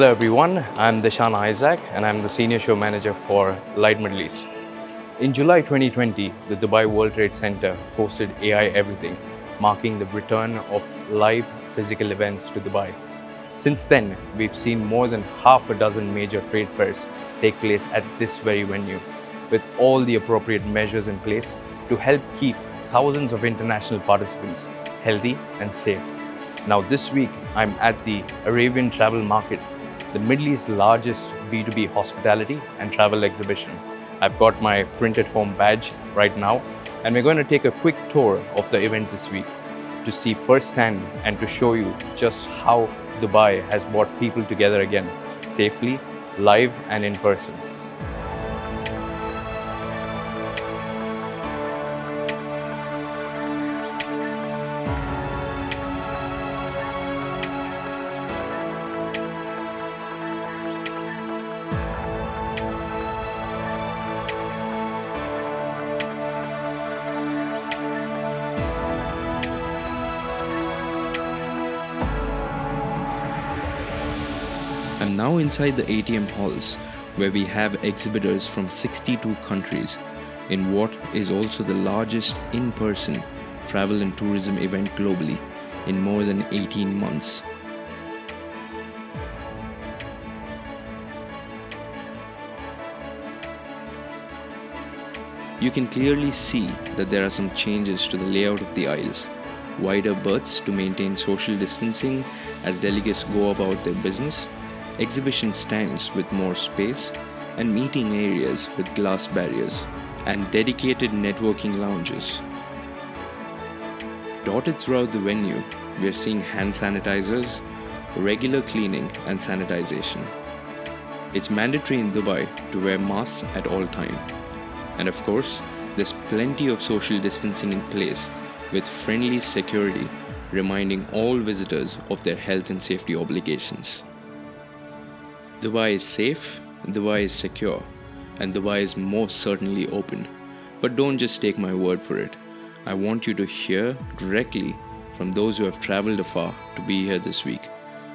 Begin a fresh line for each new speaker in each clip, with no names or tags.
Hello everyone, I'm Dishan Isaac and I'm the Senior Show Manager for Light Middle East. In July 2020, the Dubai World Trade Center hosted AI Everything, marking the return of live physical events to Dubai. Since then, we've seen more than half a dozen major trade fairs take place at this very venue, with all the appropriate measures in place to help keep thousands of international participants healthy and safe. Now this week, I'm at the Arabian Travel Market, the Middle East's largest B2B hospitality and travel exhibition. I've got my printed home badge right now, and we're going to take a quick tour of the event this week to see firsthand and to show you just how Dubai has brought people together again, safely, live and in person.
I'm now inside the ATM halls, where we have exhibitors from 62 countries in what is also the largest in-person travel and tourism event globally in more than 18 months. You can clearly see that there are some changes to the layout of the aisles. Wider berths to maintain social distancing as delegates go about their business, exhibition stands with more space, and meeting areas with glass barriers, and dedicated networking lounges. Dotted throughout the venue, we are seeing hand sanitizers, regular cleaning and sanitization. It's mandatory in Dubai to wear masks at all time. And of course, there's plenty of social distancing in place with friendly security reminding all visitors of their health and safety obligations. Dubai is safe, Dubai is secure, and Dubai is most certainly open. But don't just take my word for it. I want you to hear directly from those who have traveled afar to be here this week.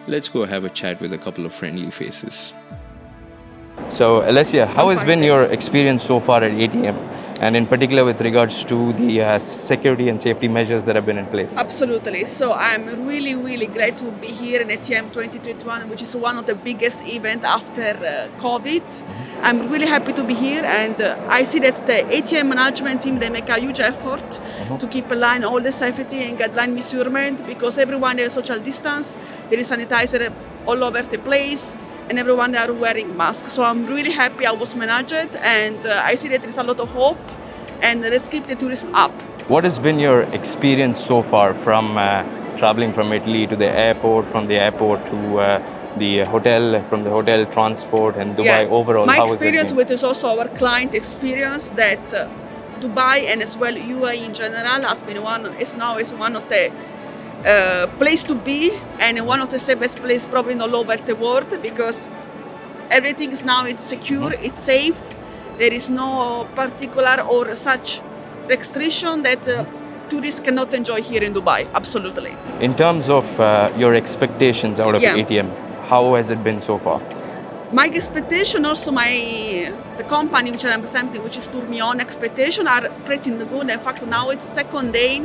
Let's go have a chat with a couple of friendly faces.
So Alessia, how has been your experience so far at ATM? And in particular with regards to the security and safety measures that have been in place?
Absolutely. So I'm really great to be here in ATM 2021, which is one of the biggest events after COVID. I'm really happy to be here, and I see that the ATM management team, they make a huge effort to keep aligned all the safety and guideline measurement, because everyone has social distance, there is sanitizer all over the place, and everyone are wearing masks. So I'm really happy I was managed, and I see that there is a lot of hope, and let's keep the tourism up.
What has been your experience so far from traveling from Italy to the airport, from the airport to the hotel, from the hotel transport and Dubai overall?
My
how
experience,
has it
which is also our client experience, that Dubai and as well UAE in general is now one of the place to be, and one of the safest places probably in all over the world, because everything is now it's secure, it's safe. There is no particular or such restriction that tourists cannot enjoy here in Dubai. Absolutely.
In terms of your expectations out of ATM, how has it been so far?
My expectation, also the company which I'm representing, which is 𝐃𝐢𝐬𝐡𝐚𝐧 expectation, are pretty good. In fact, now it's second day,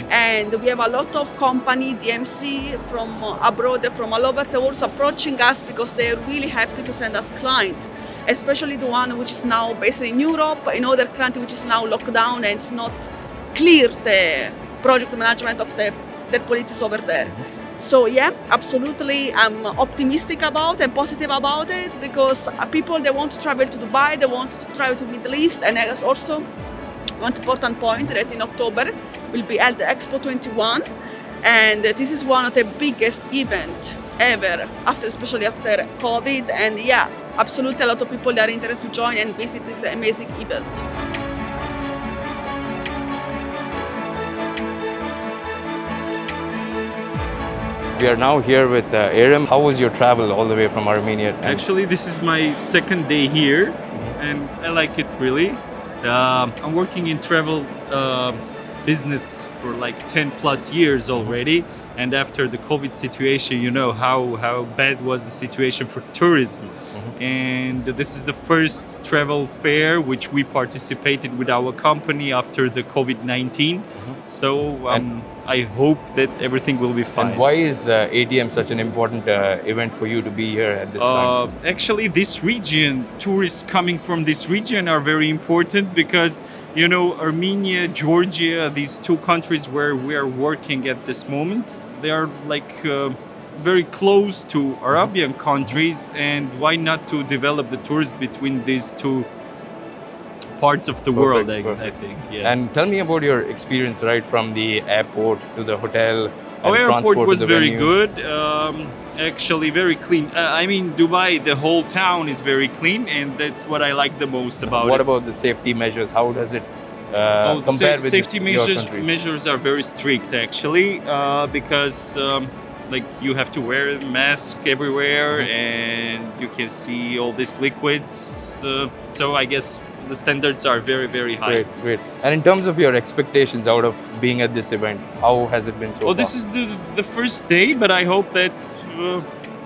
and we have a lot of company, DMC from abroad, from all over the world approaching us, because they are really happy to send us clients, especially the one which is now based in Europe, another client which is now locked down and it's not clear the project management of their policies over there. So yeah, absolutely, I'm optimistic about and positive about it, because people, they want to travel to Dubai, they want to travel to Middle East, and there's also one important point that in October will be held the Expo 21, and this is one of the biggest events ever, especially after COVID, and yeah, absolutely a lot of people are interested to join and visit this amazing event.
We are now here with Aram. How was your travel all the way from Armenia?
Actually, this is my second day here, and I like it really. I'm working in travel business for like 10 plus years already. And after the COVID situation, you know how bad was the situation for tourism. And this is the first travel fair which we participated with our company after the COVID-19. So I hope that everything will be fine.
And why is ATM such an important event for you to be here at this time?
Actually, this region, tourists coming from this region are very important because, you know, Armenia, Georgia, these two countries where we are working at this moment, they are like very close to Arabian countries, and why not to develop the tourism between these two parts of the world, I think. Yeah.
And tell me about your experience, right, from the airport to the hotel.
Our airport was very
venue.
good, actually very clean. I mean, Dubai, the whole town is very clean, and that's what I like the most about
What
it.
about the safety measures? How does it
Oh,
compare with
safety
your country?
measures are very strict, actually, because like you have to wear a mask everywhere, and you can see all these liquids. So I guess the standards are very, very high.
Great. And in terms of your expectations out of being at this event, how has it been so far?
Well, this is the first day, but I hope that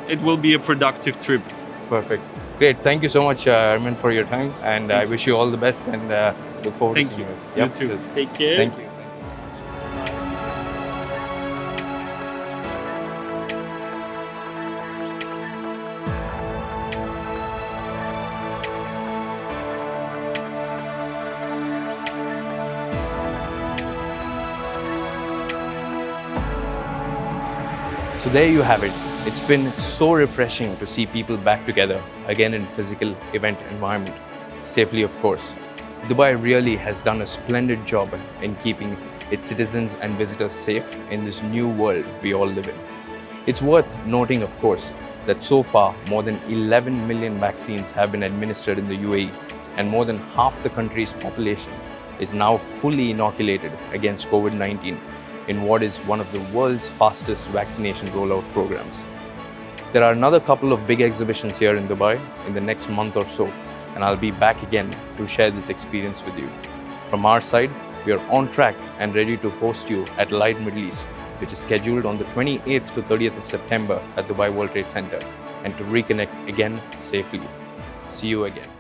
it will be a productive trip.
Perfect. Great. Thank you so much, Armin, for your time. And I wish you all the best, and look forward
Thank
to
you.
seeing
You
Yep,
too.
cheers.
Take care.
Thank you. So there you have it. It's been so refreshing to see people back together again in physical event environment, safely of course. Dubai really has done a splendid job in keeping its citizens and visitors safe in this new world we all live in. It's worth noting, of course, that so far more than 11 million vaccines have been administered in the UAE, and more than half the country's population is now fully inoculated against COVID-19 in what is one of the world's fastest vaccination rollout programs. There are another couple of big exhibitions here in Dubai in the next month or so, and I'll be back again to share this experience with you. From our side, we are on track and ready to host you at Light Middle East, which is scheduled on the 28th to 30th of September at Dubai World Trade Center, and to reconnect again safely. See you again.